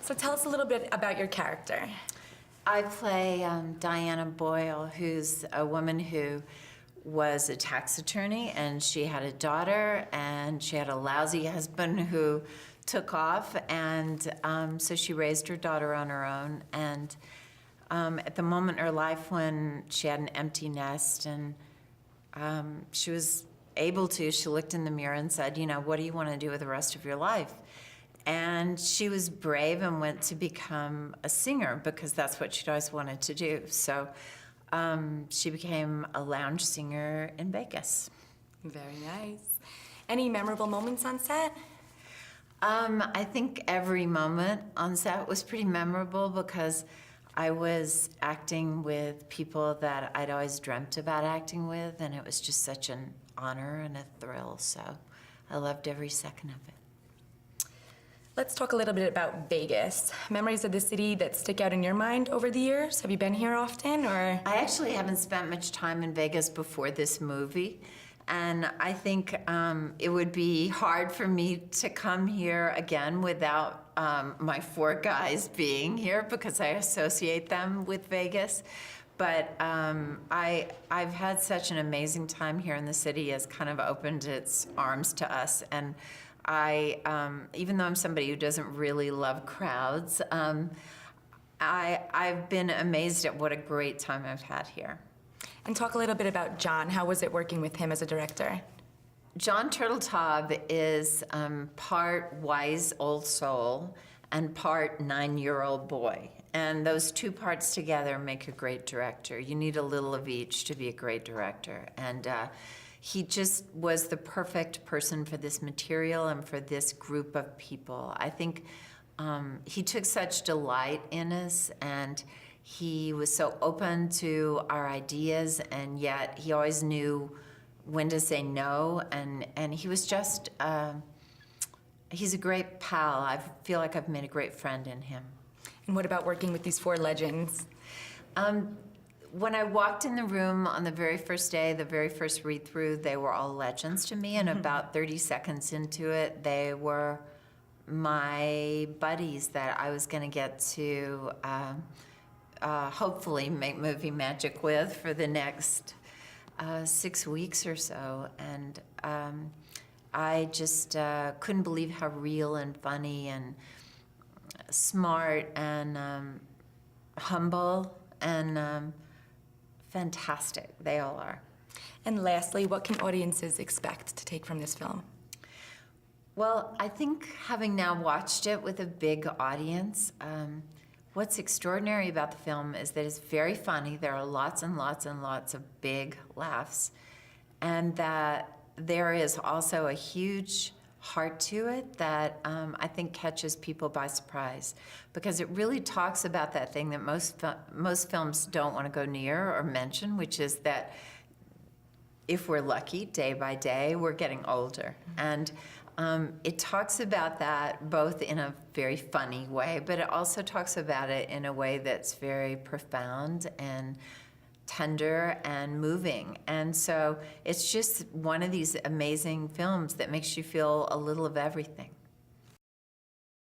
So tell us a little bit about your character. I play Diana Boyle, who's a woman who was a tax attorney, and she had a daughter, and she had a lousy husband who took off, and so she raised her daughter on her own. And at the moment in her life when she had an empty nest and she was able to, she looked in the mirror and said, you know, what do you want to do with the rest of your life? And she was brave and went to become a singer because that's what she'd always wanted to do. So she became a lounge singer in Vegas. Very nice. Any memorable moments on set? I think every moment on set was pretty memorable because I was acting with people that I'd always dreamt about acting with, and it was just such an honor and a thrill, so I loved every second of it. Let's talk a little bit about Vegas. Memories of the city that stick out in your mind over the years? Have you been here often, or? I actually haven't spent much time in Vegas before this movie, and I think it would be hard for me to come here again without my 4 guys being here because I associate them with Vegas. But I've had such an amazing time here in the city. It's kind of opened its arms to us, and even though I'm somebody who doesn't really love crowds, I've been amazed at what a great time I've had here. And talk a little bit about Jon. How was it working with him as a director? Jon Turteltaub is part wise old soul and part 9-year-old boy. And those 2 parts together make a great director. You need a little of each to be a great director. And he just was the perfect person for this material and for this group of people. I think he took such delight in us, and he was so open to our ideas, and yet he always knew when to say no, and he was just, he's a great pal. I feel like I've made a great friend in him. And what about working with these 4 legends? When I walked in the room on the very first day, the very first read-through, they were all legends to me, and about 30 seconds into it, they were my buddies that I was gonna get to hopefully make movie magic with for the next 6 weeks or so. And I just couldn't believe how real and funny and smart and humble and fantastic they all are. And lastly, what can audiences expect to take from this film? Well, I think having now watched it with a big audience, what's extraordinary about the film is that it's very funny. There are lots and lots and lots of big laughs, and that there is also a huge heart to it that I think catches people by surprise, because it really talks about that thing that most films don't want to go near or mention, which is that if we're lucky, day by day, we're getting older. And it talks about that both in a very funny way, but it also talks about it in a way that's very profound and tender and moving. And so it's just one of these amazing films that makes you feel a little of everything.